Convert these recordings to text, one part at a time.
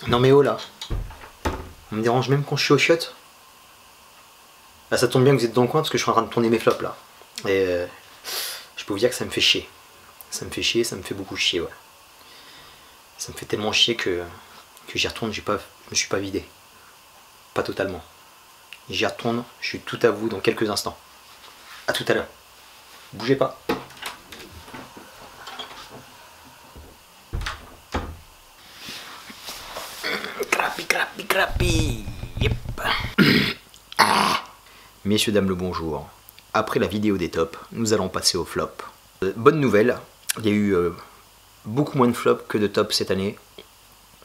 Non mais oh là, on me dérange même quand je suis au chiottes. Là ça tombe bien que vous êtes dans le coin parce que je suis en train de tourner mes flops là. Et je peux vous dire que ça me fait chier. Ça me fait chier, ça me fait beaucoup chier, ouais. Ça me fait tellement chier que j'y retourne, je me suis pas vidé. Pas totalement. J'y retourne, je suis tout à vous dans quelques instants. A tout à l'heure. Bougez pas. Crapi. Yep. Messieurs, dames, le bonjour. Après la vidéo des tops, nous allons passer au flop. Bonne nouvelle, il y a eu beaucoup moins de flops que de tops cette année.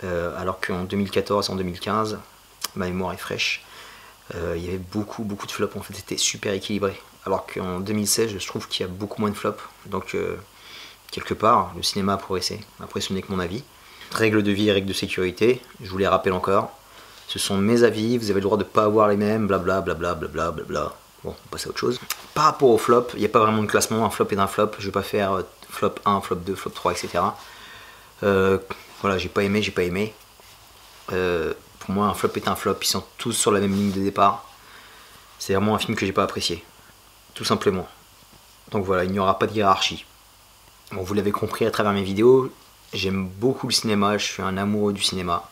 Alors qu'en 2014 et en 2015, ma mémoire est fraîche, il y avait beaucoup de flops, en fait c'était super équilibré. Alors qu'en 2016, je trouve qu'il y a beaucoup moins de flops. Donc quelque part, le cinéma a progressé, après ce n'est que mon avis. Règles de vie et règles de sécurité, je vous les rappelle encore. Ce sont mes avis, vous avez le droit de ne pas avoir les mêmes, blablabla. Bon, on passe à autre chose. Par rapport au flop, il n'y a pas vraiment de classement, un flop est un flop. Je ne vais pas faire flop 1, flop 2, flop 3, etc. Voilà, j'ai pas aimé. Pour moi, un flop est un flop, ils sont tous sur la même ligne de départ. C'est vraiment un film que j'ai pas apprécié. Tout simplement. Donc voilà, il n'y aura pas de hiérarchie. Bon, vous l'avez compris à travers mes vidéos, j'aime beaucoup le cinéma, je suis un amoureux du cinéma.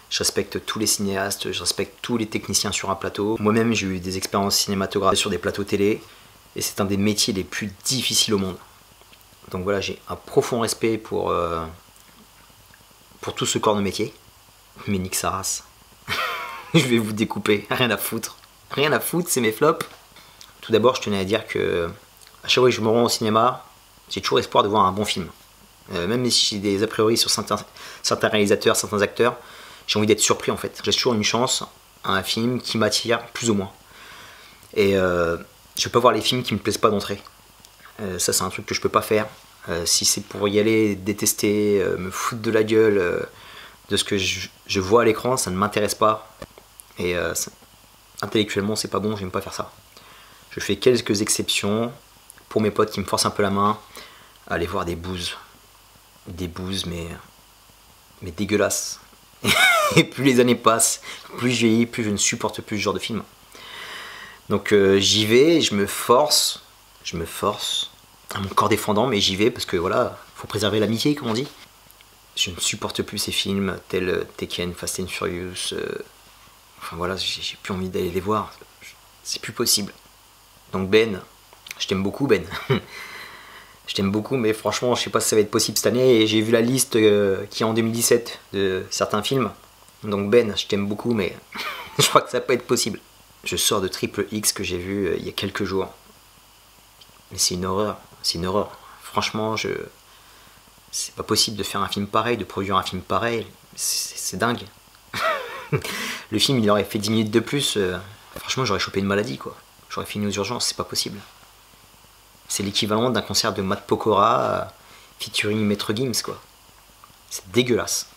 Je respecte tous les cinéastes, je respecte tous les techniciens sur un plateau. Moi-même, j'ai eu des expériences cinématographiques sur des plateaux télé, et c'est un des métiers les plus difficiles au monde. Donc voilà, j'ai un profond respect pour tout ce corps de métier. Mais nique sa race. Je vais vous découper, rien à foutre. Rien à foutre, c'est mes flops. Tout d'abord, je tenais à dire que à chaque fois que je me rends au cinéma, j'ai toujours espoir de voir un bon film. Même si j'ai des a priori sur certains réalisateurs, certains acteurs, j'ai envie d'être surpris en fait. J'ai toujours une chance à un film qui m'attire plus ou moins. Et je peux pas voir les films qui me plaisent pas d'entrée. Ça, c'est un truc que je peux pas faire. Si c'est pour y aller, détester, me foutre de la gueule de ce que je vois à l'écran, ça ne m'intéresse pas. Et intellectuellement, c'est pas bon, j'aime pas faire ça. Je fais quelques exceptions pour mes potes qui me forcent un peu la main à aller voir des bouses. Des bouses, mais dégueulasses. Et plus les années passent, plus je vieillis, plus je ne supporte plus ce genre de film. Donc j'y vais, je me force à mon corps défendant, mais j'y vais parce que voilà, faut préserver l'amitié, comme on dit. Je ne supporte plus ces films tels Tekken, Fast and Furious. Enfin voilà, j'ai plus envie d'aller les voir. C'est plus possible. Donc Ben, je t'aime beaucoup Ben. Je t'aime beaucoup, mais franchement, je sais pas si ça va être possible cette année. Et j'ai vu la liste qui est en 2017 de certains films. Donc Ben, je t'aime beaucoup, mais je crois que ça va pas être possible. Je sors de Triple X que j'ai vu il y a quelques jours. Mais c'est une horreur. C'est une horreur. Franchement, c'est pas possible de faire un film pareil, de produire un film pareil. C'est dingue. Le film, il aurait fait 10 minutes de plus. Franchement, j'aurais chopé une maladie, quoi. J'aurais fini aux urgences, c'est pas possible. C'est l'équivalent d'un concert de Matt Pokora featuring Maître Gims, quoi. C'est dégueulasse.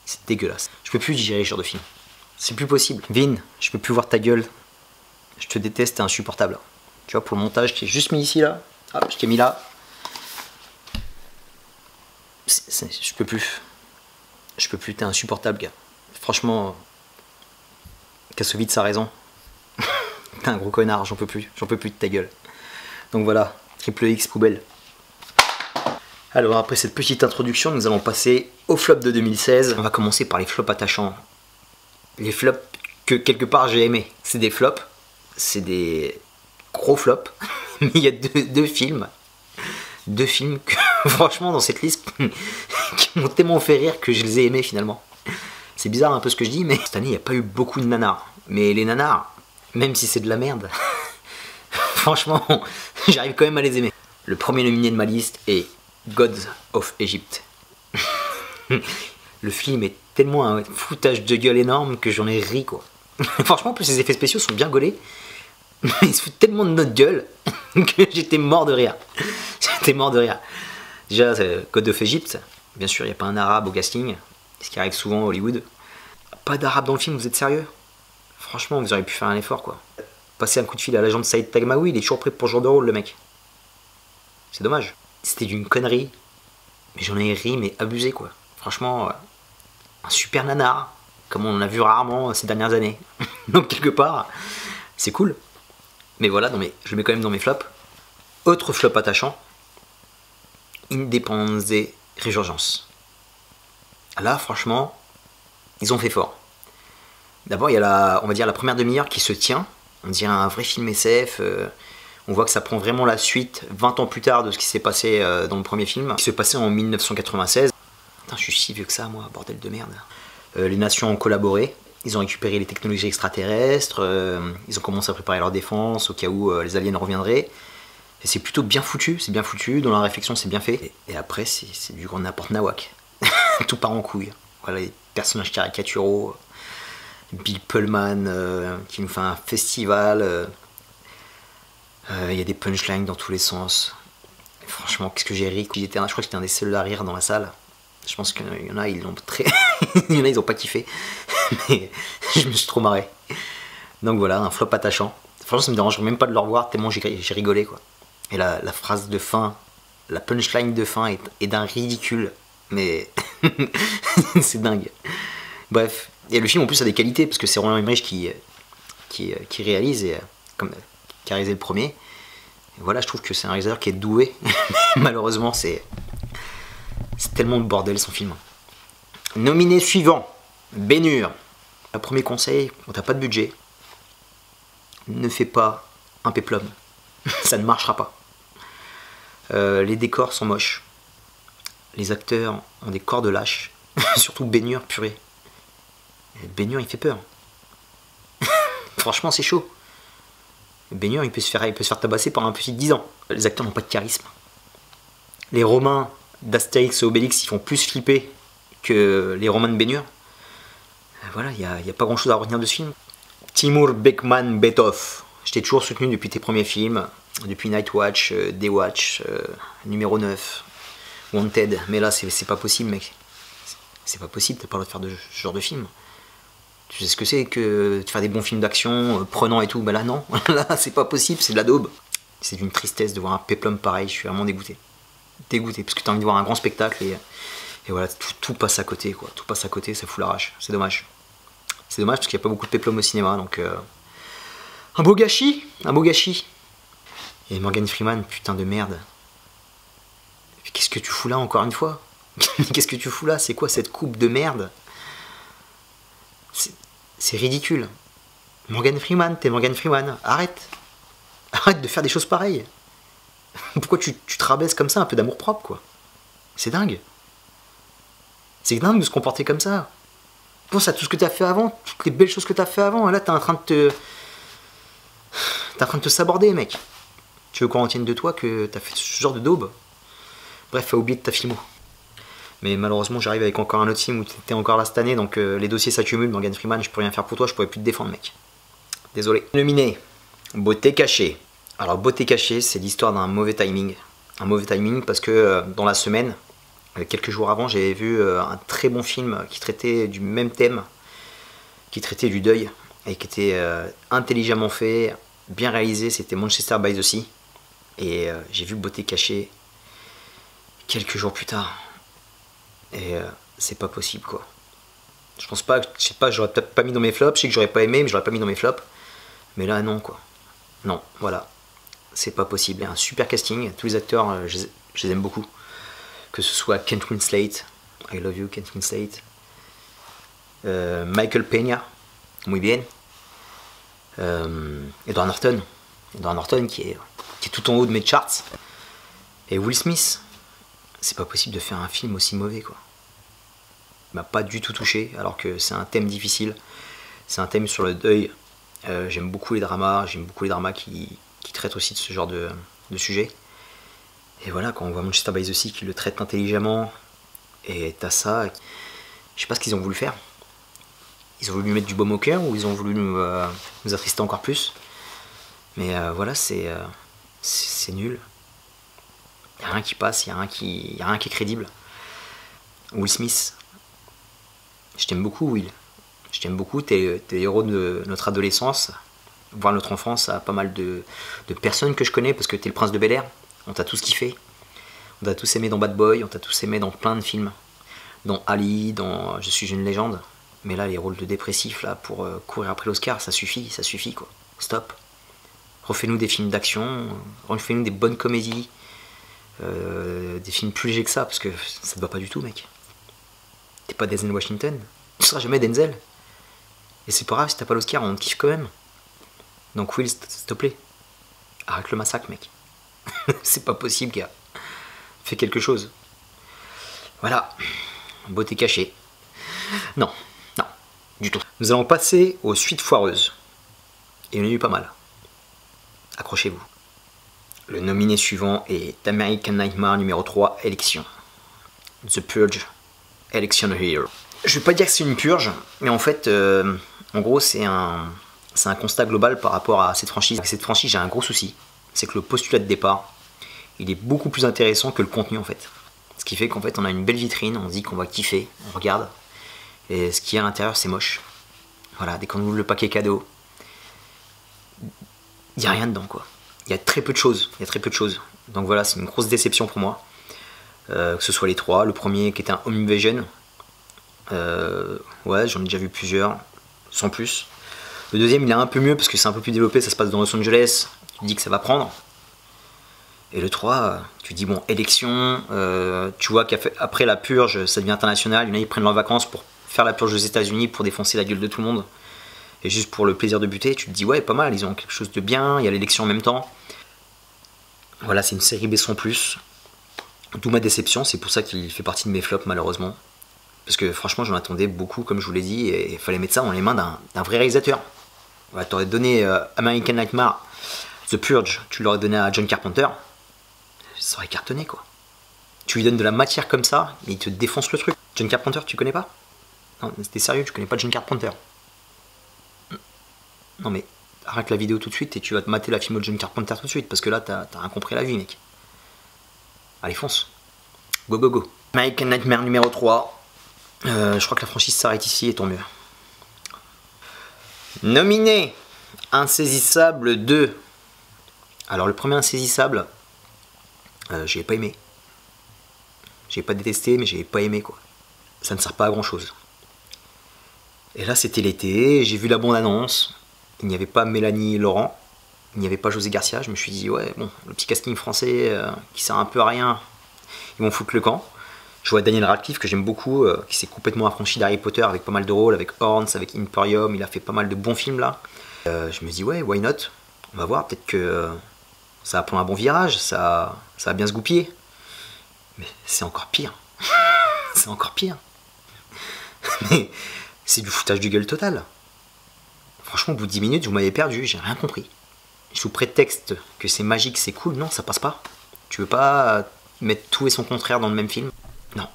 C'est dégueulasse. Je peux plus digérer ce genre de film. C'est plus possible. Vin, je peux plus voir ta gueule. Je te déteste, t'es insupportable. Tu vois, pour le montage, je t'ai juste mis ici, là. Hop, je t'ai mis là. Je peux plus. Je peux plus, t'es insupportable, gars. Franchement, Kassovitz a raison. T'es un gros connard, j'en peux plus de ta gueule. Donc voilà, Triple X poubelle. Alors après cette petite introduction, nous allons passer au flop de 2016. On va commencer par les flops attachants. Les flops que quelque part j'ai aimé. C'est des flops, c'est des gros flops. Mais il y a deux films. Deux films que franchement dans cette liste qui m'ont tellement fait rire que je les ai aimés finalement. C'est bizarre un peu ce que je dis, mais cette année il n'y a pas eu beaucoup de nanars. Mais les nanars, même si c'est de la merde, franchement, j'arrive quand même à les aimer. Le premier nominé de ma liste est Gods of Egypt. Le film est tellement un foutage de gueule énorme que j'en ai ri, quoi. Franchement, en plus, les effets spéciaux sont bien gaulés. Ils se foutent tellement de notre gueule que j'étais mort de rire. J'étais mort de rire. Déjà, God of Egypt, bien sûr, il n'y a pas un arabe au casting, ce qui arrive souvent à Hollywood. Pas d'arabe dans le film, vous êtes sérieux? Franchement, vous auriez pu faire un effort, quoi. Passer un coup de fil à l'agent de Saïd Taghmaoui, il est toujours prêt pour ce genre de rôle, le mec. C'est dommage. C'était d'une connerie. Mais j'en ai ri, mais abusé, quoi. Franchement, un super nanar, comme on en a vu rarement ces dernières années. Donc quelque part, c'est cool. Mais voilà, je le mets quand même dans mes flops. Autre flop attachant, Independence Day Résurgence. Là, franchement, ils ont fait fort. D'abord, il y a on va dire la première demi-heure qui se tient. On dirait un vrai film SF. On voit que ça prend vraiment la suite 20 ans plus tard de ce qui s'est passé dans le premier film, qui s'est passé en 1996. Putain, je suis si vieux que ça, moi, bordel de merde. Les nations ont collaboré. Ils ont récupéré les technologies extraterrestres. Ils ont commencé à préparer leur défense au cas où les aliens reviendraient. Et c'est plutôt bien foutu, c'est bien foutu. Dans la réflexion, c'est bien fait. Et après, c'est du grand n'importe nawak. Tout part en couille. Voilà, les personnages caricaturaux. Bill Pullman qui nous fait un festival. Il y a des punchlines dans tous les sens. Et franchement, qu'est-ce que j'ai ri. Je crois que j'étais un des seuls à rire dans la salle. Je pense qu'il y en a, ils l'ont très. Il y en a, ils ont pas kiffé. Mais je me suis trop marré. Donc voilà, un flop attachant. Franchement, ça me dérangerait même pas de le revoir tellement j'ai rigolé, quoi. Et la phrase de fin, la punchline de fin est d'un ridicule. Mais c'est dingue. Bref. Et le film en plus a des qualités parce que c'est Roland Emmerich qui réalise et qui a réalisé le premier. Et voilà, je trouve que c'est un réalisateur qui est doué. Malheureusement, c'est tellement de bordel son film. Nominé suivant, Ben-Hur. Le premier conseil, quand t'as pas de budget, ne fais pas un péplum. Ça ne marchera pas. Les décors sont moches. Les acteurs ont des corps de lâches. Surtout Ben-Hur, purée. Ben-Hur, il fait peur. Franchement, c'est chaud. Ben-Hur, il peut se faire tabasser pendant un petit 10 ans. Les acteurs n'ont pas de charisme. Les Romains d'Astérix et Obélix, ils font plus flipper que les Romains de Ben-Hur. Voilà, il n'y a pas grand-chose à retenir de ce film. Timur Bekmambetov. Je t'ai toujours soutenu depuis tes premiers films. Depuis Night Watch, Day Watch, numéro 9, Wanted. Mais là, c'est pas possible, mec. C'est pas possible, t'as pas le droit de faire ce genre de film. Tu sais ce que c'est que de faire des bons films d'action, prenants et tout. Ben là, non. Là, c'est pas possible, c'est de la daube. C'est d'une tristesse de voir un péplum pareil, je suis vraiment dégoûté. Dégoûté, parce que t'as envie de voir un grand spectacle et voilà, tout passe à côté, quoi. Tout passe à côté, ça fout la rage. C'est dommage. C'est dommage parce qu'il n'y a pas beaucoup de péplum au cinéma, donc... Un beau gâchis. Un beau gâchis. Et Morgan Freeman, putain de merde. Qu'est-ce que tu fous là, encore une fois? Qu'est-ce que tu fous là? C'est quoi cette coupe de merde? C'est ridicule. Morgan Freeman, t'es Morgan Freeman. Arrête. Arrête de faire des choses pareilles. Pourquoi tu te rabaisses comme ça? Un peu d'amour propre, quoi. C'est dingue. C'est dingue de se comporter comme ça. Pense à tout ce que t'as fait avant, toutes les belles choses que t'as fait avant. Et là, t'es en train de te... T'es en train de te saborder, mec. Tu veux qu'on retienne de toi que t'as fait ce genre de daube? Bref, faut oublier de ta filmo. Mais malheureusement, j'arrive avec encore un autre film où t'étais encore là cette année, donc les dossiers s'accumulent. Morgan Freeman, je peux rien faire pour toi, je pourrais plus te défendre, mec. Désolé. Nominé, Beauté cachée. Alors, Beauté cachée, c'est l'histoire d'un mauvais timing. Un mauvais timing parce que dans la semaine, quelques jours avant, j'avais vu un très bon film qui traitait du même thème, qui traitait du deuil, et qui était intelligemment fait, bien réalisé. C'était Manchester by the Sea. Et j'ai vu Beauté cachée quelques jours plus tard. Et c'est pas possible, quoi. Je pense pas, je sais pas, j'aurais peut-être pas mis dans mes flops. Je sais que j'aurais pas aimé, mais j'aurais pas mis dans mes flops. Mais là, non, quoi. Non, voilà. C'est pas possible. Il y a un super casting. Tous les acteurs, je les aime beaucoup. Que ce soit Kate Winslet, I love you, Kate Winslet. Michael Peña, muy bien. Edward Norton. Edward Norton qui est tout en haut de mes charts. Et Will Smith. C'est pas possible de faire un film aussi mauvais, quoi. Il m'a pas du tout touché, alors que c'est un thème difficile. C'est un thème sur le deuil. J'aime beaucoup les dramas qui traitent aussi de ce genre de sujet. Et voilà, quand on voit Manchester by the Sea qui le traite intelligemment, et t'as ça, je sais pas ce qu'ils ont voulu faire. Ils ont voulu lui mettre du baume au cœur, ou ils ont voulu nous attrister encore plus. Mais voilà, c'est nul. Il n'y a rien qui passe, il n'y a rien qui est crédible. Will Smith, je t'aime beaucoup, Will. Je t'aime beaucoup, t'es le héros de notre adolescence, voire notre enfance, à pas mal de personnes que je connais, parce que t'es le prince de Bel-Air. On t'a tous kiffé. On t'a tous aimé dans Bad Boy, on t'a tous aimé dans plein de films. dans Ali, dans Je suis une légende. Mais là, les rôles de dépressif, là, pour courir après l'Oscar, ça suffit quoi. Stop. Refais-nous des films d'action, refais-nous des bonnes comédies, des films plus légers que ça, parce que ça te va pas du tout, mec. T'es pas Denzel Washington, tu seras jamais Denzel. Et c'est pas grave si t'as pas l'Oscar, on te kiffe quand même. Donc Will, s'il te plaît, arrête le massacre, mec. C'est pas possible, gars. Fais quelque chose. Voilà. Beauté cachée. Non, non, du tout. Nous allons passer aux suites foireuses. Et il y en a eu pas mal. Accrochez-vous. Le nominé suivant est American Nightmare numéro 3, Élection. The Purge, Election Here. Je vais pas dire que c'est une purge, mais en fait, en gros, c'est un constat global par rapport à cette franchise. Avec cette franchise, j'ai un gros souci. C'est que le postulat de départ, il est beaucoup plus intéressant que le contenu, en fait. Ce qui fait qu'en fait, on a une belle vitrine, on se dit qu'on va kiffer, on regarde. Et ce qu'il y a à l'intérieur, c'est moche. Voilà, dès qu'on ouvre le paquet cadeau, il n'y a rien dedans, quoi. Il y a très peu de choses. Donc voilà, c'est une grosse déception pour moi. Que ce soit les trois. Le premier qui était un Home Invasion. Ouais, j'en ai déjà vu plusieurs, sans plus. Le deuxième, il est un peu mieux parce que c'est un peu plus développé, ça se passe dans Los Angeles. Tu te dis que ça va prendre. Et le 3, tu dis bon, élection. Tu vois qu'après la purge, ça devient international. Il y en a, ils prennent leurs vacances pour faire la purge aux États-Unis pour défoncer la gueule de tout le monde. Et juste pour le plaisir de buter, tu te dis ouais, pas mal, ils ont quelque chose de bien, il y a l'élection en même temps. Voilà, c'est une série B sans plus. D'où ma déception, c'est pour ça qu'il fait partie de mes flops malheureusement. Parce que franchement, j'en attendais beaucoup, comme je vous l'ai dit, et il fallait mettre ça dans les mains d'un vrai réalisateur. Voilà, t'aurais donné American Nightmare, The Purge, tu l'aurais donné à John Carpenter, ça aurait cartonné quoi. Tu lui donnes de la matière comme ça, et il te défonce le truc. John Carpenter, tu connais pas? Non, t'es sérieux, tu connais pas John Carpenter? Non mais arrête la vidéo tout de suite et tu vas te mater la film de John Carpenter tout de suite parce que là t'as rien compris à la vie, mec. Allez, fonce. Go go go. American Nightmare numéro 3. Je crois que la franchise s'arrête ici et tant mieux. Nominé Insaisissable 2. Alors le premier Insaisissable, j'ai pas aimé. J'ai pas détesté mais j'ai pas aimé quoi. Ça ne sert pas à grand chose. Et là c'était l'été, j'ai vu la bande-annonce. Il n'y avait pas Mélanie Laurent, il n'y avait pas José Garcia. Je me suis dit, ouais, bon, le petit casting français qui sert un peu à rien, ils vont foutre le camp. Je vois Daniel Radcliffe, que j'aime beaucoup, qui s'est complètement affranchi d'Harry Potter avec pas mal de rôles, avec Horns, avec Imperium, il a fait pas mal de bons films là. Je me dis, ouais, why not? On va voir, peut-être que ça va prendre un bon virage, ça va bien se goupiller. Mais c'est encore pire. C'est encore pire. Mais c'est du foutage du gueule total. Franchement, au bout de 10 minutes, vous m'avez perdu, j'ai rien compris. Sous prétexte que c'est magique, c'est cool, non, ça passe pas. Tu veux pas mettre tout et son contraire dans le même film? Non.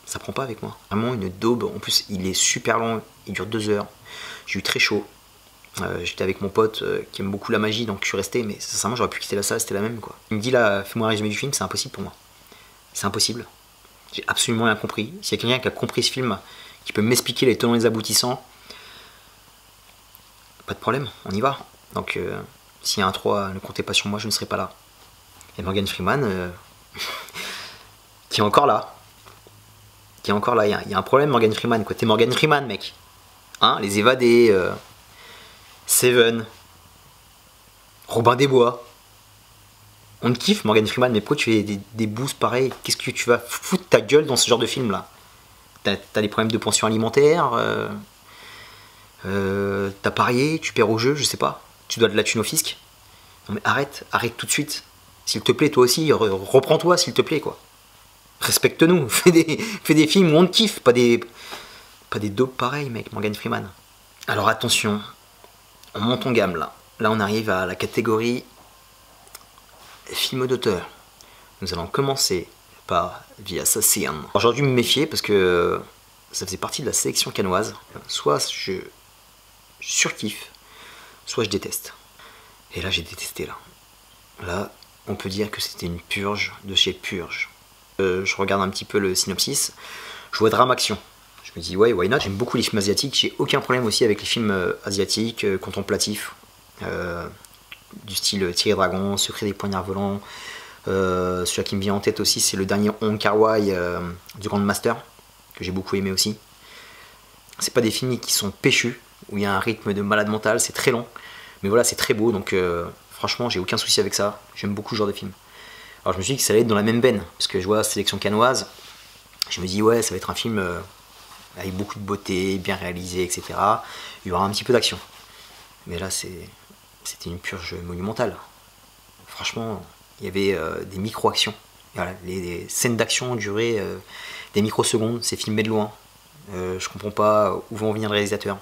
Ça prend pas avec moi. Vraiment une daube. En plus, il est super long, il dure 2 heures. J'ai eu très chaud. J'étais avec mon pote qui aime beaucoup la magie, donc je suis resté, mais sincèrement, j'aurais pu quitter la salle, c'était la même quoi. Il me dit là, fais-moi un résumé du film, c'est impossible pour moi. C'est impossible. J'ai absolument rien compris. S'il y a quelqu'un qui a compris ce film, qui peut m'expliquer les tenants et les aboutissants, pas de problème, on y va. Donc, s'il y a un 3, ne comptez pas sur moi, je ne serai pas là. Et Morgan Freeman, qui est encore là. Il y a un problème, Morgan Freeman, quoi. T'es Morgan Freeman, mec. Hein, les évadés, Seven, Robin des Bois. On te kiffe, Morgan Freeman, mais pourquoi tu fais des boosts pareils? Qu'est-ce que tu vas foutre ta gueule dans ce genre de film là? T'as des problèmes de pension alimentaire, t'as parié, tu perds au jeu, je sais pas. Tu dois de la thune au fisc. Non mais arrête tout de suite. S'il te plaît, toi aussi, reprends-toi s'il te plaît quoi. Respecte-nous, fais des films où on te kiffe, pas des dopes pareils, mec, Morgan Freeman. Alors attention, on monte en gamme là. Là, on arrive à la catégorie film d'auteur. Nous allons commencer par The Assassin. J'aurais dû me méfier parce que ça faisait partie de la sélection cannoise. Soit je surkiffe, soit je déteste. Et là, j'ai détesté là. Là, on peut dire que c'était une purge de chez Purge. Je regarde un petit peu le synopsis. Je vois drame action. Je me dis ouais, why not? J'aime beaucoup les films asiatiques. J'ai aucun problème aussi avec les films asiatiques, contemplatifs, du style Tigre et Dragon, Secret des poignards volants, Celui qui me vient en tête aussi, c'est le dernier Wong Kar-wai du Grand Master, que j'ai beaucoup aimé aussi. C'est pas des films qui sont péchus, où il y a un rythme de malade mental, c'est très long. Mais voilà, c'est très beau, donc franchement, j'ai aucun souci avec ça. J'aime beaucoup ce genre de film. Alors je me suis dit que ça allait être dans la même veine, parce que je vois la sélection cannoise, je me dis ouais, ça va être un film avec beaucoup de beauté, bien réalisé, etc. Il y aura un petit peu d'action. Mais là, c'était une purge monumentale. Franchement, il y avait des micro-actions. Voilà, les scènes d'action duraient des microsecondes, c'est filmé de loin. Je comprends pas où va en venir le réalisateur.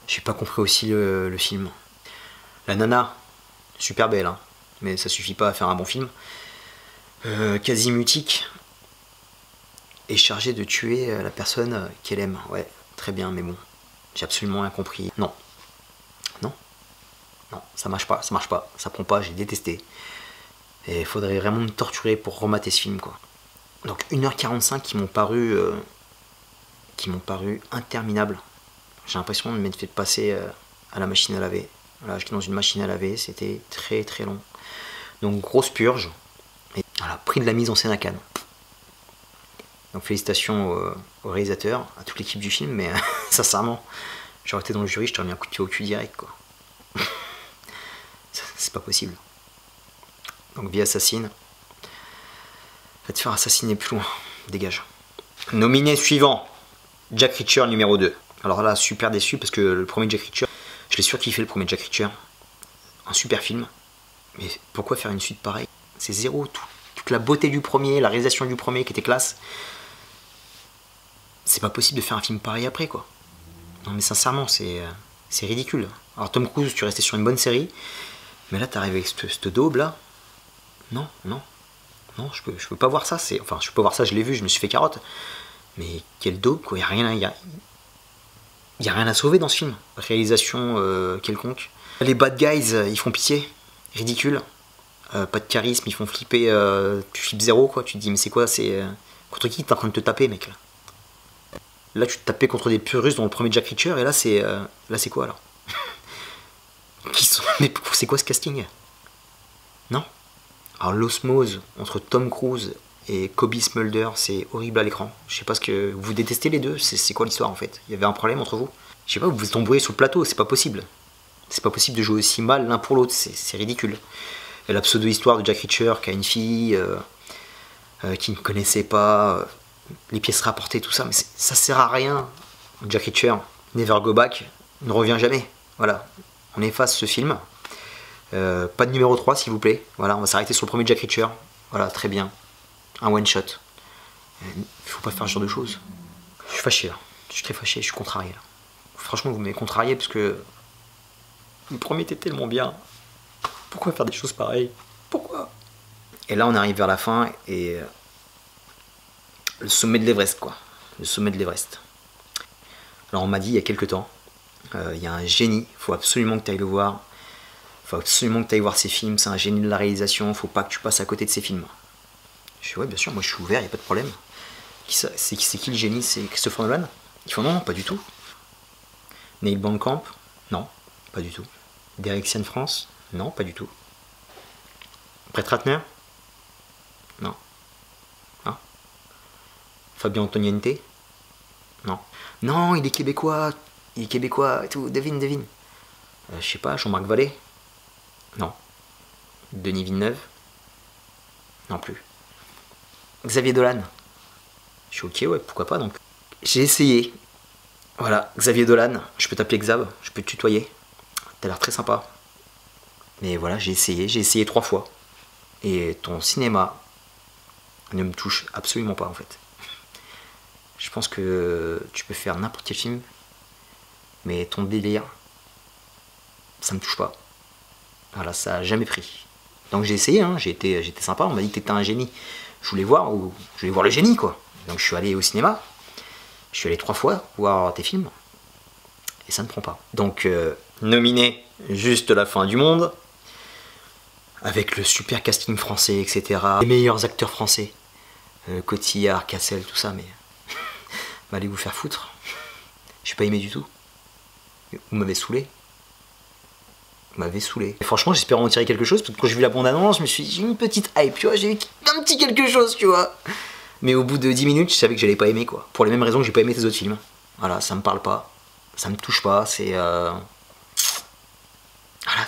J'ai pas compris aussi le film. La nana, super belle, hein, mais ça suffit pas à faire un bon film. Quasi-mutique est chargée de tuer la personne qu'elle aime. Ouais, très bien, mais bon, j'ai absolument rien compris. Non, non, non, ça marche pas, ça prend pas, j'ai détesté. Et il faudrait vraiment me torturer pour remater ce film, quoi. Donc 1h45 qui m'ont paru interminables. J'ai l'impression de m'être fait passer à la machine à laver. Voilà, j'étais dans une machine à laver, c'était très très long. Donc grosse purge. Et voilà, prix de la mise en scène à Cannes. Donc félicitations au réalisateur, à toute l'équipe du film, mais sincèrement, j'aurais été dans le jury, je t'aurais mis un coup de pied au cul direct, quoi. C'est pas possible. Donc vie assassine. Va te faire assassiner plus loin. Dégage. Nominé suivant. Jack Reacher numéro 2. Alors là, super déçu parce que le premier Jack Reacher, je l'ai surkiffé le premier Jack Reacher. Un super film. Mais pourquoi faire une suite pareille? C'est zéro. Toute la beauté du premier, la réalisation du premier qui était classe. C'est pas possible de faire un film pareil après, quoi. Non mais sincèrement, c'est ridicule. Alors Tom Cruise, tu restais sur une bonne série. Mais là, t'arrives avec cette daube là. Non, non. Non, je peux pas voir ça. Enfin, je peux voir ça, je l'ai vu, je me suis fait carotte. Mais quel daube, quoi. Il n'y a rien à sauver dans ce film. Réalisation quelconque. Les bad guys, ils font pitié. Ridicule. Pas de charisme, ils font flipper. Tu flippes zéro, quoi. Tu te dis, mais c'est quoi? Contre qui t'es en train de te taper, mec, là? Là, tu te tapais contre des purs russes dans le premier Jack Reacher, et là, c'est quoi, alors? Mais c'est quoi ce casting? Non. Alors, l'osmose entre Tom Cruise et Cobie Smulders, c'est horrible à l'écran. Je sais pas ce que... Vous détestez les deux? C'est quoi l'histoire, en fait? Il y avait un problème entre vous? Je sais pas, vous vous êtes embrouillés sur le plateau, c'est pas possible. C'est pas possible de jouer aussi mal l'un pour l'autre, c'est ridicule. Et la pseudo-histoire de Jack Reacher qui a une fille qui ne connaissait pas, les pièces rapportées, tout ça, mais ça sert à rien. Jack Reacher, Never Go Back, ne revient jamais. Voilà, on efface ce film. Pas de numéro 3 s'il vous plaît. Voilà, on va s'arrêter sur le premier Jack Reacher. Voilà, très bien. Un one shot. Il faut pas faire ce genre de choses. Je suis fâché là. Je suis très fâché, je suis contrarié là. Franchement, vous m'avez contrarié parce que le premier était tellement bien. Pourquoi faire des choses pareilles? Pourquoi? Et là, on arrive vers la fin et le sommet de l'Everest, quoi. Le sommet de l'Everest. Alors, on m'a dit il y a quelques temps, il y a un génie, il faut absolument que tu ailles le voir. Il faut absolument que tu ailles voir ses films, c'est un génie de la réalisation, faut pas que tu passes à côté de ses films. Je dis ouais, bien sûr, moi je suis ouvert, il n'y a pas de problème. C'est qui le génie? C'est Christopher Nolan? Ils font non, pas du tout. Neil Blomkamp? Non, pas du tout. Derek Cianfrance? Non, pas du tout. Brett Ratner? Non. Non. Fabien Antoniente? Non. Non, il est québécois. Il est québécois et tout. Devine. Je sais pas, Jean-Marc Vallée? Non. Denis Villeneuve? Non plus. Xavier Dolan? Je suis ok, ouais, pourquoi pas donc. J'ai essayé. Voilà, Xavier Dolan, je peux t'appeler Xav, je peux te tutoyer. T'as l'air très sympa. Mais voilà, j'ai essayé 3 fois. Et ton cinéma ne me touche absolument pas en fait. Je pense que tu peux faire n'importe quel film, mais ton délire, ça me touche pas. Voilà, ça a jamais pris. Donc j'ai essayé, hein, j'étais sympa, on m'a dit que t'étais un génie. Je voulais voir le génie quoi. Donc je suis allé au cinéma, je suis allé 3 fois voir tes films, et ça ne prend pas. Donc nominé juste la fin du monde, avec le super casting français, etc. Les meilleurs acteurs français, Cotillard, Cassel, tout ça, mais bah, allez vous faire foutre. Je suis pas aimé du tout. Vous m'avez saoulé. m'avait saoulé. Et franchement, j'espérais en tirer quelque chose, parce que quand j'ai vu la bande-annonce, je me suis dit, j'ai une petite hype, tu vois, j'ai eu un petit quelque chose, tu vois. Mais au bout de 10 minutes, je savais que j'allais pas aimer, quoi. Pour les mêmes raisons que j'ai pas aimé tes autres films. Voilà, ça me parle pas, ça me touche pas, c'est... Voilà,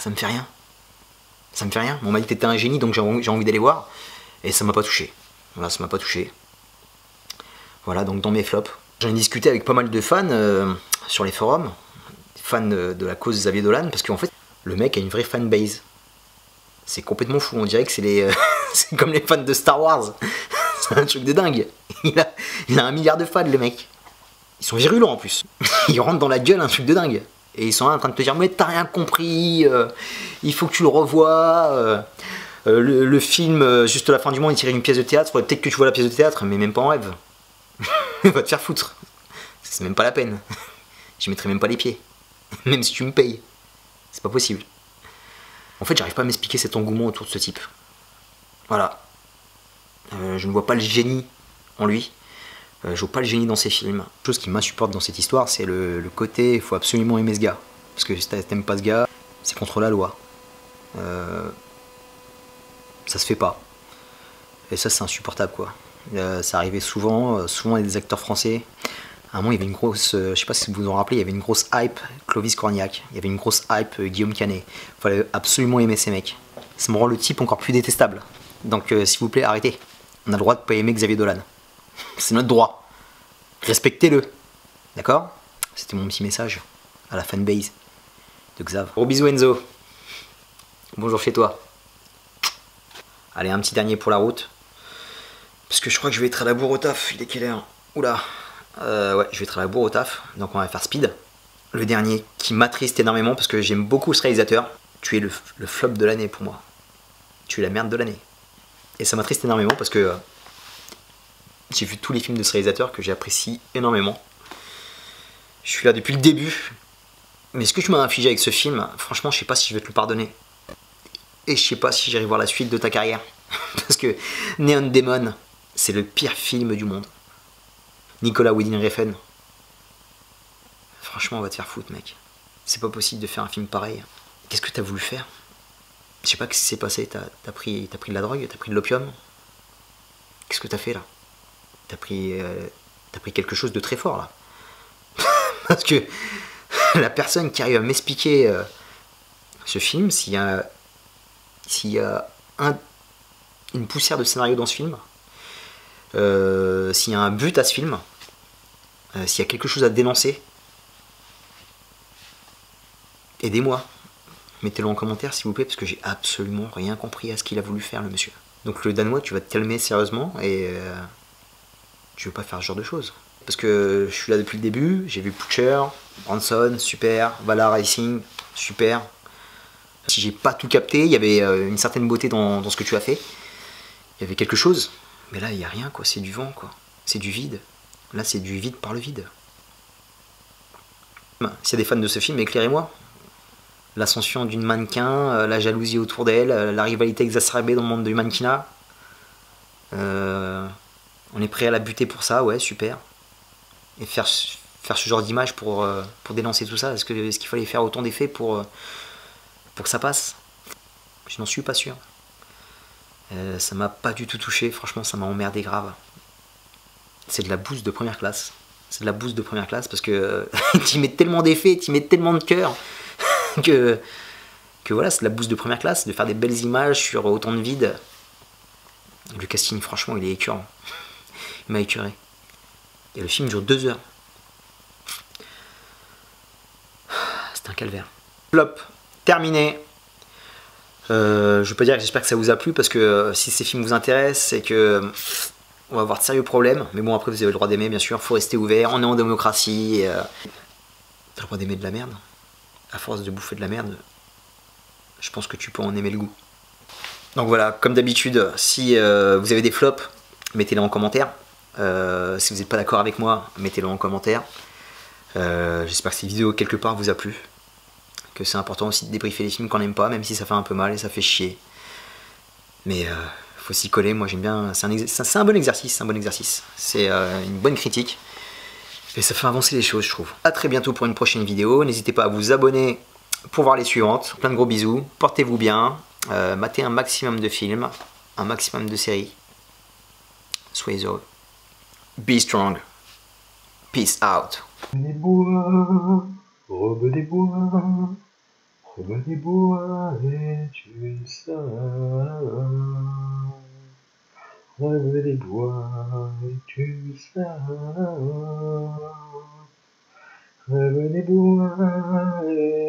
ça me fait rien. Ça me fait rien. On m'a dit que t'étais un génie, donc j'ai envie d'aller voir. Et ça m'a pas touché. Voilà, ça m'a pas touché. Voilà, donc dans mes flops. J'en ai discuté avec pas mal de fans sur les forums. Fans de la cause Xavier Dolan, parce qu'en fait, le mec a une vraie fanbase. C'est complètement fou, on dirait que c'est les... c'est comme les fans de Star Wars. C'est un truc de dingue. Il a 1 milliard de fans, le mec. Ils sont virulents en plus. Ils rentrent dans la gueule un truc de dingue. Et ils sont en train de te dire, mais t'as rien compris, il faut que tu le revoies. Le film, juste la fin du monde, il tirait une pièce de théâtre, faudrait peut-être que tu vois la pièce de théâtre, mais même pas en rêve. Va te faire foutre. C'est même pas la peine. J'y mettrai même pas les pieds. Même si tu me payes. C'est pas possible. En fait, j'arrive pas à m'expliquer cet engouement autour de ce type. Voilà. Je ne vois pas le génie en lui. Je vois pas le génie dans ses films. La chose qui m'insupporte dans cette histoire, c'est le côté, il faut absolument aimer ce gars. Parce que si t'aimes pas ce gars, c'est contre la loi. Ça se fait pas. Et ça, c'est insupportable, quoi. Ça arrivait souvent, souvent avec des acteurs français. À un moment, il y avait une grosse, je sais pas si vous vous en rappelez, il y avait une grosse hype Clovis Cornillac. Il y avait une grosse hype Guillaume Canet. Il fallait absolument aimer ces mecs. Ça me rend le type encore plus détestable. Donc, s'il vous plaît, arrêtez. On a le droit de pas aimer Xavier Dolan. C'est notre droit. Respectez-le. D'accord? C'était mon petit message à la fanbase de Xav. Gros bisous Enzo. Bonjour chez toi. Allez, un petit dernier pour la route. Parce que je crois que je vais être à la bourre au taf. Il est quelle heure? Oula. Ouais, je vais être à la bourre au taf. Donc on va faire speed. Le dernier qui m'attriste énormément parce que j'aime beaucoup ce réalisateur. Tu es le flop de l'année pour moi. Tu es la merde de l'année. Et ça m'attriste énormément parce que j'ai vu tous les films de ce réalisateur que j'apprécie énormément. Je suis là depuis le début. Mais ce que tu m'as infligé avec ce film, franchement, je sais pas si je vais te le pardonner. Et je sais pas si j'irai voir la suite de ta carrière. Parce que Neon Demon, c'est le pire film du monde. Nicolas Winding Refn. Franchement, on va te faire foutre, mec. C'est pas possible de faire un film pareil. Qu'est-ce que t'as voulu faire? Je sais pas ce qui s'est passé. T'as pris de la drogue? T'as pris de l'opium? Qu'est-ce que t'as fait là? T'as pris quelque chose de très fort là. Parce que la personne qui arrive à m'expliquer ce film, s'il y a une poussière de scénario dans ce film, s'il y a un but à ce film, s'il y a quelque chose à dénoncer, aidez-moi. Mettez-le en commentaire s'il vous plaît, parce que j'ai absolument rien compris à ce qu'il a voulu faire le monsieur. Donc le Danois, tu vas te calmer sérieusement et tu veux pas faire ce genre de choses. Parce que je suis là depuis le début, j'ai vu Butcher, Branson, super, Valhalla Racing, super. Si j'ai pas tout capté, il y avait une certaine beauté dans ce que tu as fait. Il y avait quelque chose, mais là il n'y a rien, quoi. C'est du vent, quoi. C'est du vide. Là c'est du vide par le vide. S'il y a des fans de ce film, éclairez-moi. L'ascension d'une mannequin, la jalousie autour d'elle, la rivalité exacerbée dans le monde du mannequinat. On est prêt à la buter pour ça, ouais, super. Et faire ce genre d'image pour dénoncer tout ça, est-ce qu'il fallait faire autant d'effets pour que ça passe? Je n'en suis pas sûr. Ça m'a pas du tout touché, franchement ça m'a emmerdé grave. C'est de la bouse de première classe. C'est de la bouse de première classe parce que t'y mets tellement d'effets, t'y mets tellement de cœur que voilà, c'est de la bouse de première classe, de faire des belles images sur autant de vide. Le casting, franchement, il est écœurant. Il m'a écœuré. Et le film dure 2 heures. C'est un calvaire. Flop, terminé. Je peux dire que j'espère que ça vous a plu parce que si ces films vous intéressent, c'est que on va avoir de sérieux problèmes. Mais bon, après, vous avez le droit d'aimer, bien sûr. Faut rester ouvert. On est en démocratie. T'as le droit d'aimer de la merde. À force de bouffer de la merde, je pense que tu peux en aimer le goût. Donc voilà, comme d'habitude, si vous avez des flops, mettez-les en commentaire. Si vous n'êtes pas d'accord avec moi, mettez-le en commentaire. J'espère que cette vidéo quelque part vous a plu. Que c'est important aussi de débriefer les films qu'on n'aime pas, même si ça fait un peu mal et ça fait chier. Mais faut s'y coller, moi j'aime bien. C'est un bon exercice, c'est une bonne critique. Et ça fait avancer les choses, je trouve. A très bientôt pour une prochaine vidéo. N'hésitez pas à vous abonner pour voir les suivantes. Plein de gros bisous, portez-vous bien, matez un maximum de films, un maximum de séries. Soyez heureux. Be strong. Peace out. Des bois, robe des bois, robe des bois est une star. Robe des bois est une star. Robe des bois est